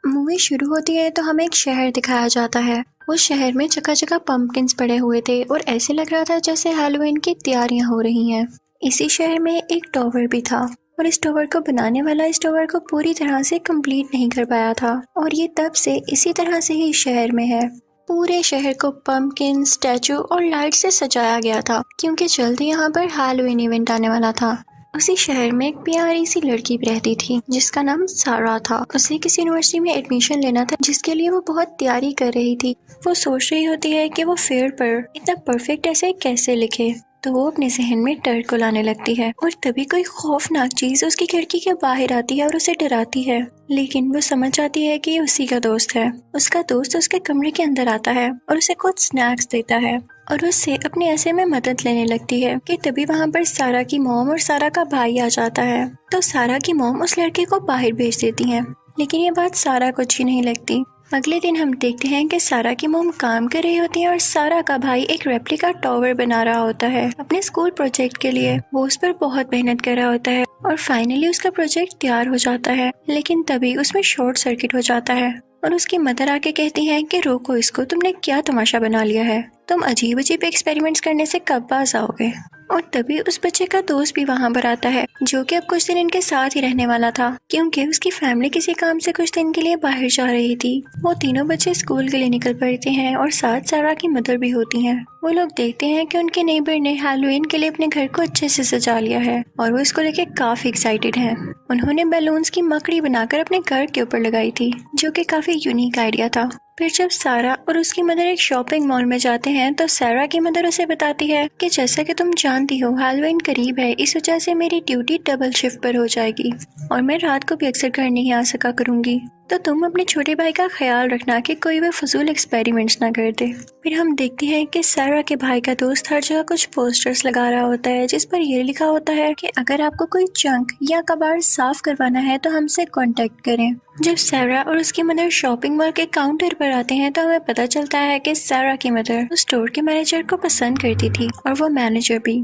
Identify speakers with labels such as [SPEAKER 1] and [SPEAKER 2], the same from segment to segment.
[SPEAKER 1] Movie शुरू होती है तो हमें एक शहर दिखाया जाता है। उस शहर में जगह जगह पंपकिन्स पड़े हुए थे और ऐसे लग रहा था जैसे हैलोवीन की तैयारियां हो रही हैं। इसी शहर में एक टॉवर भी था और इस टॉवर को बनाने वाला इस टॉवर को पूरी तरह से कंप्लीट नहीं कर पाया था और ये तब से इसी तरह से ही शहर में है। पूरे शहर को पंपकिन, स्टैचू और लाइट से सजाया गया था क्योंकि जल्द यहाँ पर हैलोवीन इवेंट आने वाला था। उसी शहर में एक प्यारी सी लड़की भी रहती थी जिसका नाम सारा था। उसे किसी यूनिवर्सिटी में एडमिशन लेना था जिसके लिए वो बहुत तैयारी कर रही थी। वो सोच रही होती है कि वो फेयर पर इतना परफेक्ट ऐसे कैसे लिखे, तो वो अपने जहन में डर को लाने लगती है और तभी कोई खौफनाक चीज उसकी खिड़की के बाहर आती है और उसे डराती है। लेकिन वो समझ जाती है कि ये उसी का दोस्त है। उसका दोस्त उसके कमरे के अंदर आता है और उसे कुछ स्नैक्स देता है और उससे अपने ऐसे में मदद लेने लगती है कि तभी वहाँ पर सारा की मॉम और सारा का भाई आ जाता है। तो सारा की मॉम उस लड़के को बाहर भेज देती है, लेकिन ये बात सारा को अच्छी नहीं लगती। अगले दिन हम देखते हैं कि सारा की मॉम काम कर रही होती है और सारा का भाई एक रेप्लिका टावर बना रहा होता है अपने स्कूल प्रोजेक्ट के लिए। वो उस पर बहुत मेहनत कर रहा होता है और फाइनली उसका प्रोजेक्ट तैयार हो जाता है, लेकिन तभी उसमें शॉर्ट सर्किट हो जाता है और उसकी मदर आके कहती है कि रोको इसको, तुमने क्या तमाशा बना लिया है, तुम अजीब अजीब एक्सपेरिमेंट्स करने से कब बाज आओगे। और तभी उस बच्चे का दोस्त भी वहाँ पर आता है जो कि अब कुछ दिन इनके साथ ही रहने वाला था क्योंकि उसकी फैमिली किसी काम से कुछ दिन के लिए बाहर जा रही थी। वो तीनों बच्चे स्कूल के लिए निकल पड़ते हैं और साथ सारा की मदर भी होती हैं। वो लोग देखते हैं कि उनके नेबर ने हैलोवीन के लिए अपने घर को अच्छे से सजा लिया है और वो इसको लेके काफी एक्साइटेड हैं। उन्होंने बैलून्स की मकड़ी बनाकर अपने घर के ऊपर लगाई थी जो कि काफी यूनिक आइडिया था। फिर जब सारा और उसकी मदर एक शॉपिंग मॉल में जाते हैं तो सारा की मदर उसे बताती है कि जैसा कि तुम जानती हो हैलोवीन करीब है, इस वजह से मेरी ड्यूटी डबल शिफ्ट पर हो जाएगी और मैं रात को भी अक्सर घर नहीं आ सका करूंगी, तो तुम अपने छोटे भाई का ख्याल रखना कि कोई भी फजूल एक्सपेरिमेंट्स ना कर दे। फिर हम देखते हैं कि सारा के भाई का दोस्त हर जगह कुछ पोस्टर्स लगा रहा होता है जिस पर ये लिखा होता है कि अगर आपको कोई जंक या कबाड़ साफ करवाना है तो हमसे कांटेक्ट करें। जब सारा और उसकी मदर शॉपिंग मॉल के काउंटर पर आते हैं तो हमें पता चलता है कि सारा की मदर उस स्टोर के मैनेजर को पसंद करती थी और वो मैनेजर भी।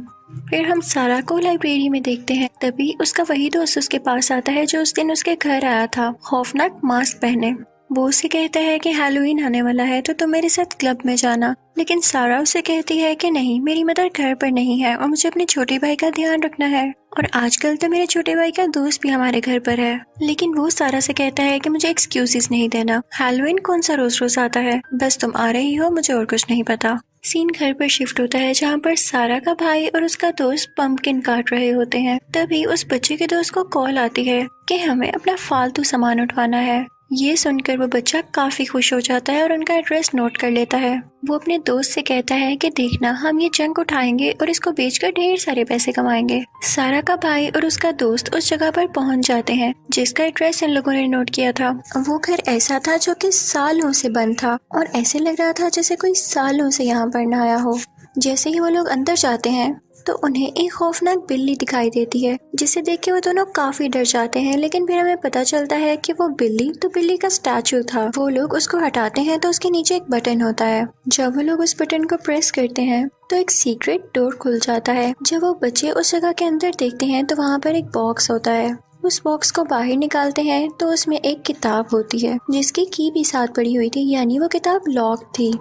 [SPEAKER 1] फिर हम सारा को लाइब्रेरी में देखते हैं, तभी उसका वही दोस्त उसके पास आता है जो उस दिन उसके घर आया था खौफनाक मास्क पहने। वो उसे कहता है कि हैलोवीन आने वाला है तो तुम मेरे साथ क्लब में जाना, लेकिन सारा उसे कहती है कि नहीं, मेरी मदर घर पर नहीं है और मुझे अपने छोटे भाई का ध्यान रखना है और आजकल तो मेरे छोटे भाई का दोस्त भी हमारे घर पर है। लेकिन वो सारा से कहता है कि मुझे एक्सक्यूजेस नहीं देना, हैलोवीन कौन सा रोज रोज आता है, बस तुम आ रही हो, मुझे और कुछ नहीं पता। सीन घर पर शिफ्ट होता है जहाँ पर सारा का भाई और उसका दोस्त पंपकिन काट रहे होते हैं। तभी उस बच्चे के दोस्त को कॉल आती है कि हमें अपना फालतू सामान उठवाना है। ये सुनकर वो बच्चा काफी खुश हो जाता है और उनका एड्रेस नोट कर लेता है। वो अपने दोस्त से कहता है कि देखना, हम ये जंक उठाएंगे और इसको बेचकर ढेर सारे पैसे कमाएंगे। सारा का भाई और उसका दोस्त उस जगह पर पहुंच जाते हैं जिसका एड्रेस इन लोगों ने नोट किया था। वो घर ऐसा था जो कि सालों से बंद था और ऐसे लग रहा था जैसे कोई सालों से यहाँ पर न आया हो। जैसे ही वो लोग अंदर जाते हैं तो उन्हें एक खौफनाक बिल्ली दिखाई देती है जिसे देख के वो दोनों काफी डर जाते हैं, लेकिन फिर हमें पता चलता है कि वो बिल्ली का स्टैचू था। वो लोग उसको हटाते हैं तो उसके नीचे एक बटन होता है। जब वो लोग उस बटन को प्रेस करते हैं तो एक सीक्रेट डोर खुल जाता है। जब वो बच्चे उस जगह के अंदर देखते हैं तो वहाँ पर एक बॉक्स होता है। उस बॉक्स को बाहर निकालते हैं तो उसमें एक किताब होती है जिसकी की भी साथ पड़ी हुई थी, यानी वो किताब लॉक थी।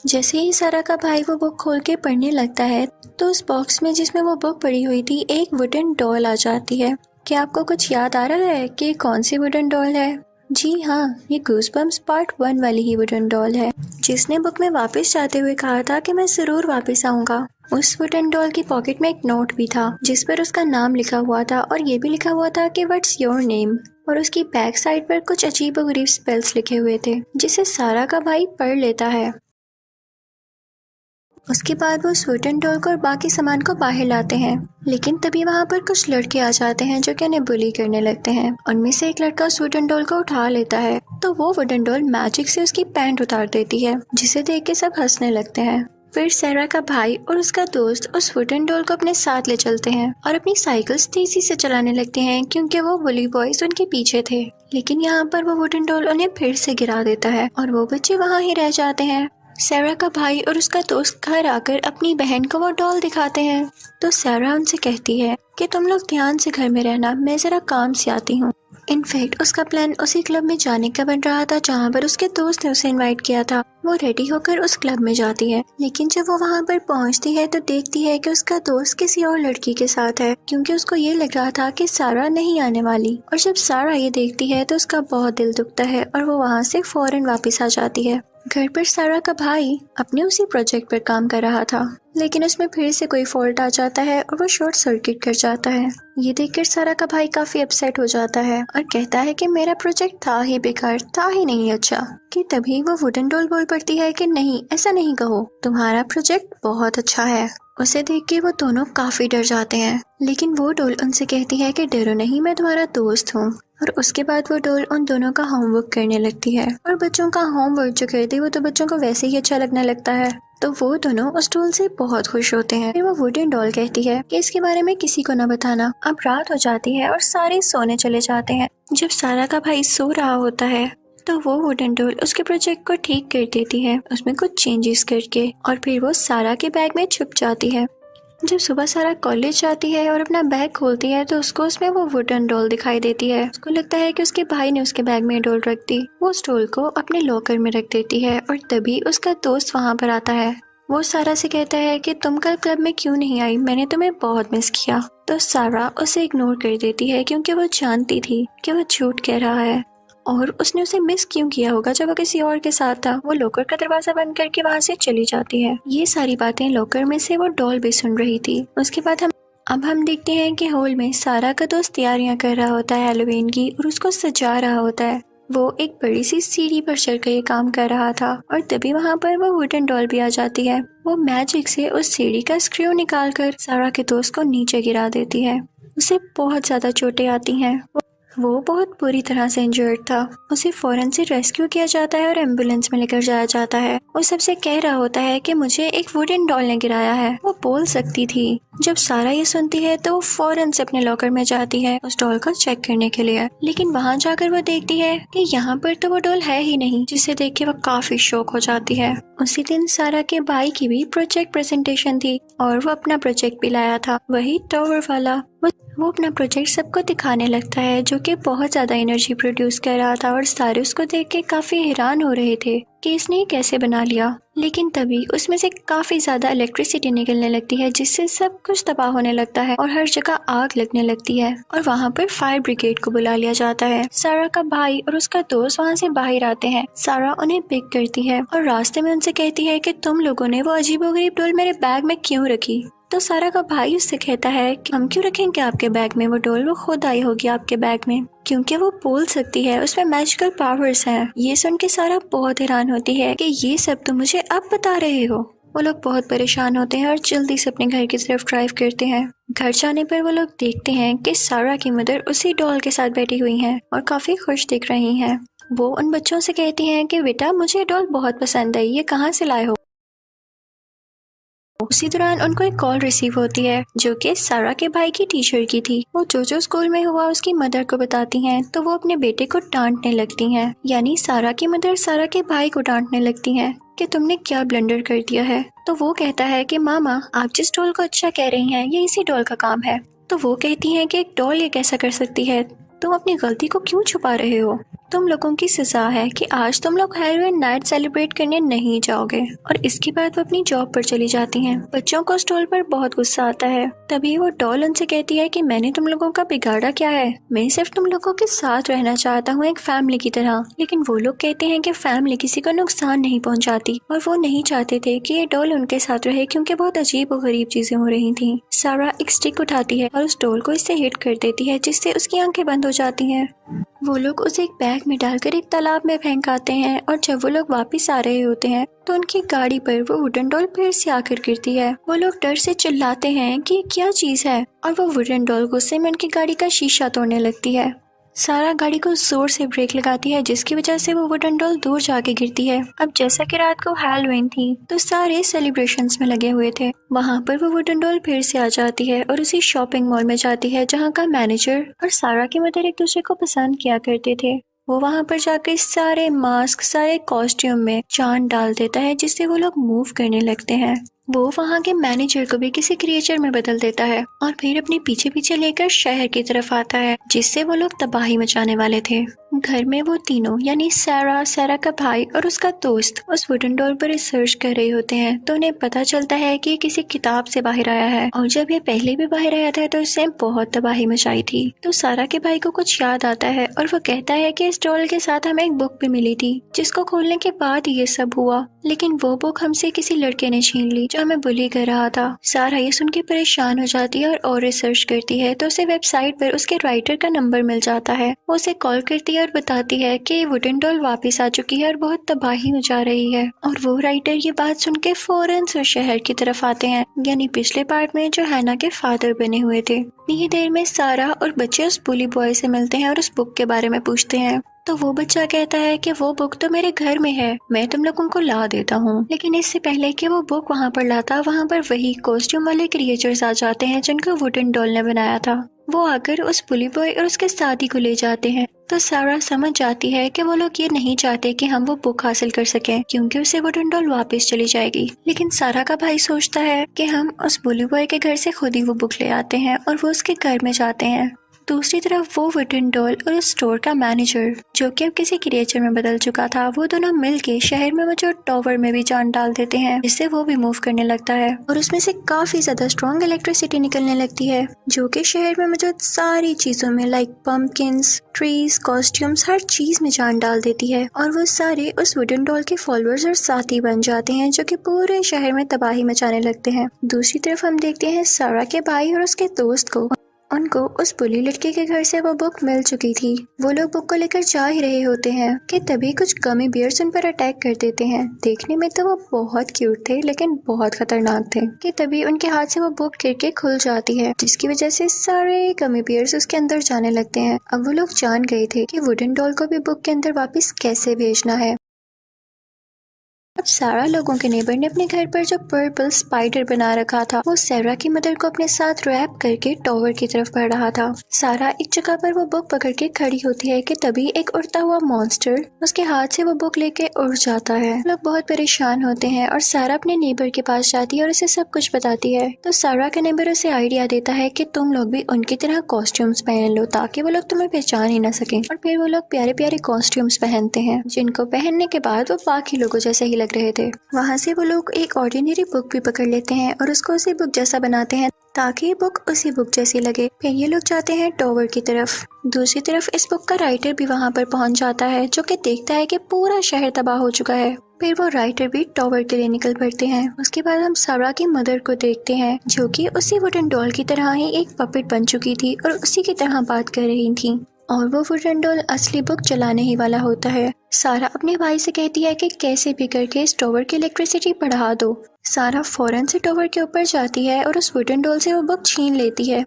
[SPEAKER 1] जैसे ही सारा का भाई वो बुक खोल के पढ़ने लगता है तो उस बॉक्स में जिसमें वो बुक पड़ी हुई थी एक वुडन डॉल आ जाती है। क्या आपको कुछ याद आ रहा है कि कौन सी वुडन डॉल है? जी हाँ, ये गूज़बम्प्स पार्ट 1 वाली ही वुडन डॉल है जिसने बुक में वापस जाते हुए कहा था कि मैं जरूर वापस आऊंगा। उस वुडन डॉल की पॉकेट में एक नोट भी था जिस पर उसका नाम लिखा हुआ था और ये भी लिखा हुआ था कि व्हाट्स योर नेम, और उसकी बैक साइड पर कुछ अजीबोगरीब स्पेल्स लिखे हुए थे जिसे सारा का भाई पढ़ लेता है। उसके बाद वो उस वुडन डॉल को और बाकी सामान को बाहर लाते हैं, लेकिन तभी वहाँ पर कुछ लड़के आ जाते हैं जो कि उन्हें बुली करने लगते हैं। उनमें से एक लड़का उस वुडन डॉल को उठा लेता है तो वो वुडन डॉल मैजिक से उसकी पैंट उतार देती है जिसे देख के सब हंसने लगते हैं। फिर सारा का भाई और उसका दोस्त उस वुडन डॉल को अपने साथ ले चलते हैं और अपनी साइकिल्स तेजी से चलाने लगते हैं क्योंकि वो बुली बॉयज उनके पीछे थे। लेकिन यहाँ पर वो वुडन डॉल उन्हें फिर से गिरा देता है और वो बच्चे वहाँ ही रह जाते हैं। सारा का भाई और उसका दोस्त घर आकर अपनी बहन को वो डॉल दिखाते हैं तो सारा उनसे कहती है कि तुम लोग ध्यान से घर में रहना, मैं जरा काम से आती हूँ। इनफैक्ट उसका प्लान उसी क्लब में जाने का बन रहा था जहाँ पर उसके दोस्त ने उसे इनवाइट किया था। वो रेडी होकर उस क्लब में जाती है, लेकिन जब वो वहाँ पर पहुँचती है तो देखती है कि उसका दोस्त किसी और लड़की के साथ है, क्योंकि उसको ये लग रहा था कि सारा नहीं आने वाली। और जब सारा ये देखती है तो उसका बहुत दिल दुखता है और वो वहाँ से फौरन वापस आ जाती है। घर पर सारा का भाई अपने उसी प्रोजेक्ट पर काम कर रहा था, लेकिन उसमें फिर से कोई फॉल्ट आ जाता है और वो शॉर्ट सर्किट कर जाता है। ये देखकर सारा का भाई काफी अपसेट हो जाता है और कहता है कि मेरा प्रोजेक्ट था ही बेकार, था ही नहीं अच्छा। कि तभी वो वुडन डॉल बोल पड़ती है कि नहीं, ऐसा नहीं कहो, तुम्हारा प्रोजेक्ट बहुत अच्छा है। उसे देख के वो दोनों काफी डर जाते हैं, लेकिन वो डॉल उनसे कहती है कि डरो नहीं, मैं तुम्हारा दोस्त हूँ। और उसके बाद वो डॉल उन दोनों का होमवर्क करने लगती है, और बच्चों का होमवर्क जो करती है वो तो बच्चों को वैसे ही अच्छा लगने लगता है। तो वो दोनों उस डॉल से बहुत खुश होते हैं। फिर वो वुडन डॉल कहती है कि इसके बारे में किसी को न बताना। अब रात हो जाती है और सारे सोने चले जाते हैं। जब सारा का भाई सो रहा होता है तो वो वुडन डॉल उसके प्रोजेक्ट को ठीक कर देती है, उसमें कुछ चेंजेस करके, और फिर वो सारा के बैग में छुप जाती है। जब सुबह सारा कॉलेज जाती है और अपना बैग खोलती है तो उसको उसमें वो वुडन डॉल दिखाई देती है। उसको लगता है कि उसके भाई ने उसके बैग में डॉल रख दी। वो उस डॉल को अपने लॉकर में रख देती है और तभी उसका दोस्त वहाँ पर आता है। वो सारा से कहता है कि तुम कल क्लब में क्यों नहीं आई, मैंने तुम्हें बहुत मिस किया। तो सारा उसे इग्नोर कर देती है, क्योंकि वो जानती थी कि वो झूठ कह रहा है और उसने उसे मिस क्यों किया होगा जब वो किसी और के साथ था। वो लॉकर का दरवाजा बंद करके वहाँ से चली जाती है। ये सारी बातें लॉकर में से वो डॉल भी सुन रही थी। उसके बाद अब हम देखते हैं कि हॉल में सारा का दोस्त तैयारियां कर रहा होता है हैलोवीन की, और उसको सजा रहा होता है। वो एक बड़ी सी सीढ़ी पर चढ़कर ये काम कर रहा था और तभी वहाँ पर वो वुडन डॉल भी आ जाती है। वो मैजिक से उस सीढ़ी का स्क्रू निकालकर सारा के दोस्त को नीचे गिरा देती है। उसे बहुत ज्यादा चोटें आती हैं। वो बहुत बुरी तरह से इंजर्ड था। उसे फौरन से रेस्क्यू किया जाता है और एम्बुलेंस में लेकर जाया जाता है। वो सबसे कह रहा होता है कि मुझे एक वुडन डॉल ने गिराया है। वो बोल सकती थी। जब सारा ये सुनती है तो वो फौरन से अपने लॉकर में जाती है उस डॉल को चेक करने के लिए, लेकिन वहाँ जाकर वो देखती है कि यहाँ पर तो वो डॉल है ही नहीं, जिसे देख के वो काफी शॉक हो जाती है। उसी दिन सारा के भाई की भी प्रोजेक्ट प्रेजेंटेशन थी और वो अपना प्रोजेक्ट भी लाया था, वही टावर वाला। वो अपना प्रोजेक्ट सबको दिखाने लगता है, जो कि बहुत ज्यादा एनर्जी प्रोड्यूस कर रहा था और सारे उसको देख के काफी हैरान हो रहे थे कि इसने ये कैसे बना लिया। लेकिन तभी उसमें से काफी ज्यादा इलेक्ट्रिसिटी निकलने लगती है, जिससे सब कुछ तबाह होने लगता है और हर जगह आग लगने लगती है और वहाँ पर फायर ब्रिगेड को बुला लिया जाता है। सारा का भाई और उसका दोस्त वहाँ से बाहर आते हैं। सारा उन्हें पिक करती है और रास्ते में उनसे कहती है कि तुम लोगों ने वो अजीबोगरीब डॉल मेरे बैग में क्यों रखी। तो सारा का भाई उससे कहता है कि हम क्यों रखेंगे आपके बैग में वो डॉल, वो खुद आई होगी आपके बैग में, क्योंकि वो बोल सकती है, उसमें मैजिकल पावर्स हैं। ये सुन के सारा बहुत हैरान होती है कि ये सब तो मुझे अब बता रहे हो। वो लोग बहुत परेशान होते हैं और जल्दी से अपने घर की तरफ ड्राइव करते हैं। घर जाने पर वो लोग देखते हैं कि सारा की मदर उसी डॉल के साथ बैठी हुई हैं और काफी खुश दिख रही हैं। वो उन बच्चों से कहती हैं कि बेटा मुझे डॉल बहुत पसंद है, ये कहाँ से लाए हो। उसी दौरान उनको एक कॉल रिसीव होती है जो कि सारा के भाई की टीचर की थी। वो जो स्कूल में हुआ उसकी मदर को बताती हैं तो वो अपने बेटे को डांटने लगती हैं, यानी सारा की मदर सारा के भाई को डांटने लगती हैं कि तुमने क्या ब्लंडर कर दिया है। तो वो कहता है कि मामा आप जिस डॉल को अच्छा कह रही हैं ये इसी डॉल का काम है। तो वो कहती हैं कि एक डॉल ये कैसा कर सकती है, तुम अपनी गलती को क्यों छुपा रहे हो। तुम लोगों की सजा है कि आज तुम लोग हैलोवीन नाइट सेलिब्रेट करने नहीं जाओगे। और इसके बाद वो अपनी जॉब पर चली जाती हैं। बच्चों को उस डॉल पर बहुत गुस्सा आता है। तभी वो डॉल उनसे कहती है कि मैंने तुम लोगों का बिगाड़ा क्या है, मैं सिर्फ तुम लोगों के साथ रहना चाहता हूँ एक फैमिली की तरह। लेकिन वो लोग कहते हैं कि फैमिली किसी को नुकसान नहीं पहुँचाती और वो नहीं चाहते थे कि ये डॉल उनके साथ रहे, क्योंकि बहुत अजीब और गरीब चीजें हो रही थी। सारा एक स्टिक उठाती है और उस डॉल को इससे हिट कर देती है, जिससे उसकी आंखें बंद हो जाती हैं। वो लोग उसे एक बैग में डालकर एक तालाब में फेंक आते हैं और जब वो लोग वापस आ रहे होते हैं तो उनकी गाड़ी पर वो वुडन डॉल फिर से आकर गिरती है। वो लोग डर से चिल्लाते हैं कि ये क्या चीज है और वो वुडन डॉल गुस्से में उनकी गाड़ी का शीशा तोड़ने लगती है। सारा गाड़ी को जोर से ब्रेक लगाती है, जिसकी वजह से वो वुडन डॉल दूर जाके गिरती है। अब जैसा कि रात को हैलोवीन थी तो सारे सेलिब्रेशंस में लगे हुए थे। वहाँ पर वो वुडन डॉल फिर से आ जाती है और उसी शॉपिंग मॉल में जाती है जहाँ का मैनेजर और सारा की मदर एक दूसरे को पसंद किया करते थे। वो वहाँ पर जाकर सारे मास्क सारे कॉस्ट्यूम में जान डाल देता है, जिससे वो लोग मूव करने लगते हैं। वो वहाँ के मैनेजर को भी किसी क्रिएचर में बदल देता है और फिर अपने पीछे पीछे लेकर शहर की तरफ आता है, जिससे वो लोग तबाही मचाने वाले थे। घर में वो तीनों यानी सारा, सारा का भाई और उसका दोस्त उस वुडन डॉल पर रिसर्च कर रहे होते हैं, तो उन्हें पता चलता है कि किसी किताब से बाहर आया है, और जब ये पहले भी बाहर आया था तो इसने बहुत तबाही मचाई थी। तो सारा के भाई को कुछ याद आता है और वो कहता है कि इस डॉल के साथ हमें एक बुक भी मिली थी, जिसको खोलने के बाद ये सब हुआ, लेकिन वो बुक हमसे किसी लड़के ने छीन ली जो हमें बुली कर रहा था। सारा ये सुन के परेशान हो जाती है और रिसर्च करती है, तो उसे वेबसाइट पर उसके राइटर का नंबर मिल जाता है। वो उसे कॉल करती है और बताती है कि वुडन डॉल वापस आ चुकी है और बहुत तबाही मचा रही है। और वो राइटर ये बात सुन के फौरन से शहर की तरफ आते हैं, यानी पिछले पार्ट में जो हैना के फादर बने हुए थे। इतनी देर में सारा और बच्चे उस बुली बॉय से मिलते हैं और उस बुक के बारे में पूछते हैं। तो वो बच्चा कहता है कि वो बुक तो मेरे घर में है, मैं तुम लोगों को ला देता हूँ। लेकिन इससे पहले कि वो बुक वहाँ पर लाता, वहाँ पर वही कॉस्ट्यूम वाले क्रिएचर्स आ जाते हैं जिनको वुडन डॉल ने बनाया था। वो आकर उस बुली बॉय और उसके साथी को ले जाते हैं। तो सारा समझ जाती है कि वो लोग ये नहीं चाहते कि हम वो बुक हासिल कर सकें, क्योंकि उसे वुडन डॉल वापस चली जाएगी। लेकिन सारा का भाई सोचता है कि हम उस बुली बॉय के घर से खुद ही वो बुक ले आते हैं और वो उसके घर में जाते हैं। दूसरी तरफ वो वुडन डॉल और उस स्टोर का मैनेजर, जो कि अब किसी क्रिएचर में बदल चुका था, वो दोनों मिलके शहर में मौजूद टावर में भी जान डाल देते हैं, जिससे वो भी मूव करने लगता है और उसमें से काफी ज्यादा स्ट्रॉन्ग इलेक्ट्रिसिटी निकलने लगती है, जो कि शहर में मौजूद सारी चीजों में लाइक पम्पकिंस, ट्रीज, कॉस्ट्यूम्स, हर चीज में जान डाल देती है। और वो सारे उस वुडन डॉल के फॉलोअर्स और साथी बन जाते हैं, जो कि पूरे शहर में तबाही मचाने लगते हैं। दूसरी तरफ हम देखते हैं सारा के भाई और उसके दोस्त को, उनको उस बुली लड़के के घर से वो बुक मिल चुकी थी। वो लोग बुक को लेकर जा ही रहे होते हैं कि तभी कुछ गमी बियर्स उन पर अटैक कर देते हैं। देखने में तो वो बहुत क्यूट थे, लेकिन बहुत खतरनाक थे। कि तभी उनके हाथ से वो बुक गिर के खुल जाती है, जिसकी वजह से सारे गमी बियर्स उसके अंदर जाने लगते हैं। अब वो लोग जान गए थे कि वुडन डॉल को भी बुक के अंदर वापस कैसे भेजना है। अब सारा लोगों के नेबर ने अपने घर पर जो पर्पल स्पाइडर बना रखा था, वो सारा की मदर को अपने साथ रैप करके टावर की तरफ बढ़ रहा था। सारा एक जगह पर वो बुक पकड़ के खड़ी होती है कि तभी एक उड़ता हुआ मॉन्स्टर उसके हाथ से वो बुक लेके उड़ जाता है। लोग बहुत परेशान होते हैं और सारा अपने नेबर के पास जाती है और उसे सब कुछ बताती है। तो सारा का नेबर उसे आइडिया देता है कि तुम लोग भी उनकी तरह कॉस्ट्यूम्स पहन लो, ताकि वो लोग तुम्हें पहचान ही न सके। और फिर वो लोग प्यारे प्यारे कॉस्ट्यूम्स पहनते हैं, जिनको पहनने के बाद वो बाकी लोगों जैसे ही लग रहे थे। वहाँ से वो लोग एक ऑर्डिनरी बुक भी पकड़ लेते हैं और उसको उसी बुक जैसा बनाते हैं, ताकि ये बुक उसी बुक जैसी लगे। फिर ये लोग जाते हैं टावर की तरफ। दूसरी तरफ इस बुक का राइटर भी वहाँ पर पहुँच जाता है, जो कि देखता है कि पूरा शहर तबाह हो चुका है। फिर वो राइटर भी टावर के लिए निकल पड़ते हैं। उसके बाद हम सारा की मदर को देखते हैं, जो कि उसी वुडन डॉल की तरह ही एक पपेट बन चुकी थी और उसी की तरह बात कर रही थी। और वो वुडन डॉल असली बुक चलाने ही वाला होता है। सारा अपने भाई से कहती है कि कैसे भी करके इस टावर की इलेक्ट्रिसिटी बढ़ा दो। सारा फौरन से टावर के ऊपर जाती है और उस वुडन डॉल से वो बुक छीन लेती है।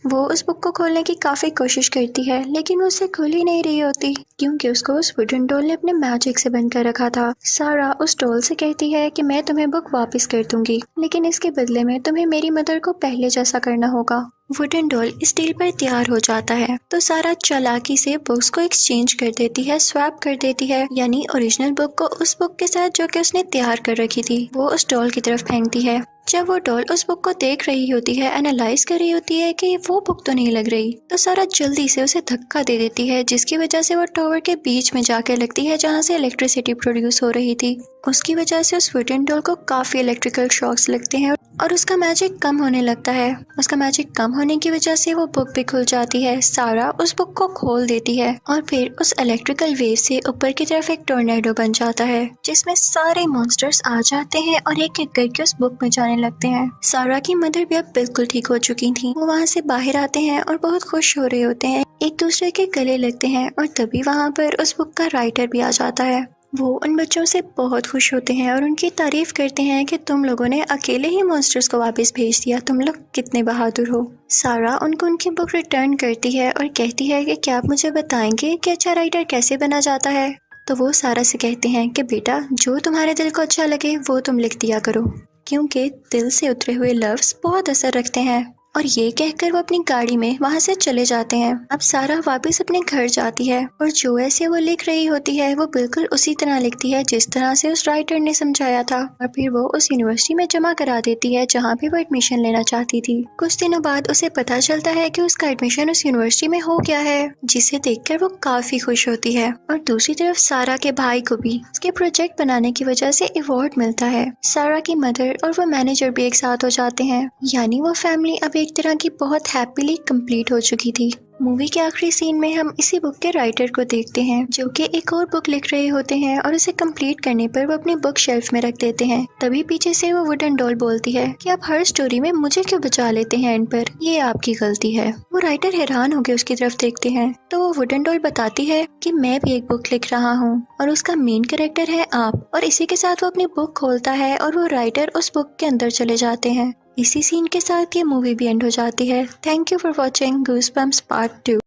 [SPEAKER 1] वो उस बुक को खोलने की काफी कोशिश करती है, लेकिन वो उसे खुल ही नहीं रही होती, क्योंकि उसको उस वुडन डॉल ने अपने मैजिक से बंद कर रखा था। सारा उस डॉल से कहती है कि मैं तुम्हें बुक वापस कर दूंगी, लेकिन इसके बदले में तुम्हें मेरी मदर को पहले जैसा करना होगा। वुडन डॉल इस डील पर तैयार हो जाता है, तो सारा चालाकी से बुक्स को एक्सचेंज कर देती है, स्वैप कर देती है, यानी ओरिजिनल बुक को उस बुक के साथ जो कि उसने तैयार कर रखी थी, वो उस डॉल की तरफ फेंकती है। जब वो डॉल उस बुक को देख रही होती है, एनालाइज कर रही होती है कि वो बुक तो नहीं लग रही, तो सारा जल्दी से उसे धक्का दे देती है, जिसकी वजह से वो टावर के बीच में जाकर लगती है जहाँ से इलेक्ट्रिसिटी प्रोड्यूस हो रही थी। उसकी वजह से उस वुडन डॉल को काफी इलेक्ट्रिकल शॉक्स लगते हैं और उसका मैजिक कम होने लगता है। उसका मैजिक कम होने की वजह से वो बुक भी खुल जाती है। सारा उस बुक को खोल देती है और फिर उस इलेक्ट्रिकल वेव से ऊपर की तरफ एक टोर्नेडो बन जाता है, जिसमें सारे मॉन्स्टर्स आ जाते हैं और एक एक करके उस बुक में जाने लगते हैं। सारा की मदर भी अब बिल्कुल ठीक हो चुकी थी। वो वहाँ से बाहर आते हैं और बहुत खुश हो रहे होते हैं, एक दूसरे के गले लगते हैं और तभी वहाँ पर उस बुक का राइटर भी आ जाता है। वो उन बच्चों से बहुत खुश होते हैं और उनकी तारीफ करते हैं कि तुम लोगों ने अकेले ही मॉन्स्टर्स को वापस भेज दिया, तुम लोग कितने बहादुर हो। सारा उनको उनकी बुक रिटर्न करती है और कहती है कि क्या आप मुझे बताएंगे कि अच्छा राइटर कैसे बना जाता है। तो वो सारा से कहते हैं कि बेटा, जो तुम्हारे दिल को अच्छा लगे वो तुम लिख दिया करो, क्योंकि दिल से उतरे हुए लफ्ज बहुत असर रखते हैं। और ये कहकर वो अपनी गाड़ी में वहाँ से चले जाते हैं। अब सारा वापस अपने घर जाती है और जो ऐसे वो लिख रही होती है वो बिल्कुल उसी तरह लिखती है जिस तरह से उस राइटर ने समझाया था, और फिर वो उस यूनिवर्सिटी में जमा करा देती है जहाँ पे वो एडमिशन लेना चाहती थी। कुछ दिनों बाद उसे पता चलता है कि उसका एडमिशन उस यूनिवर्सिटी में हो गया है, जिसे देखकर वो काफी खुश होती है। और दूसरी तरफ सारा के भाई को भी उसके प्रोजेक्ट बनाने की वजह से अवार्ड मिलता है। सारा की मदर और वो मैनेजर भी एक साथ हो जाते हैं, यानी वो फैमिली अब एक तरह की बहुत हैप्पीली कंप्लीट हो चुकी थी। मूवी के आखिरी सीन में हम इसी बुक के राइटर को देखते हैं जो कि एक और बुक लिख रहे होते हैं और उसे कंप्लीट करने पर वो अपनी बुक शेल्फ में रख देते हैं। तभी पीछे से वो वुडन डॉल बोलती है कि आप हर स्टोरी में मुझे क्यों बचा लेते हैं एंड पर, ये आपकी गलती है। वो राइटर हैरान होकर उसकी तरफ देखते हैं तो वो वुडन डॉल बताती है कि मैं भी एक बुक लिख रहा हूँ और उसका मेन कैरेक्टर है आप। और इसी के साथ वो अपनी बुक खोलता है और वो राइटर उस बुक के अंदर चले जाते हैं। इसी सीन के साथ ये मूवी भी एंड हो जाती है। Thank you for watching goosebumps part 2।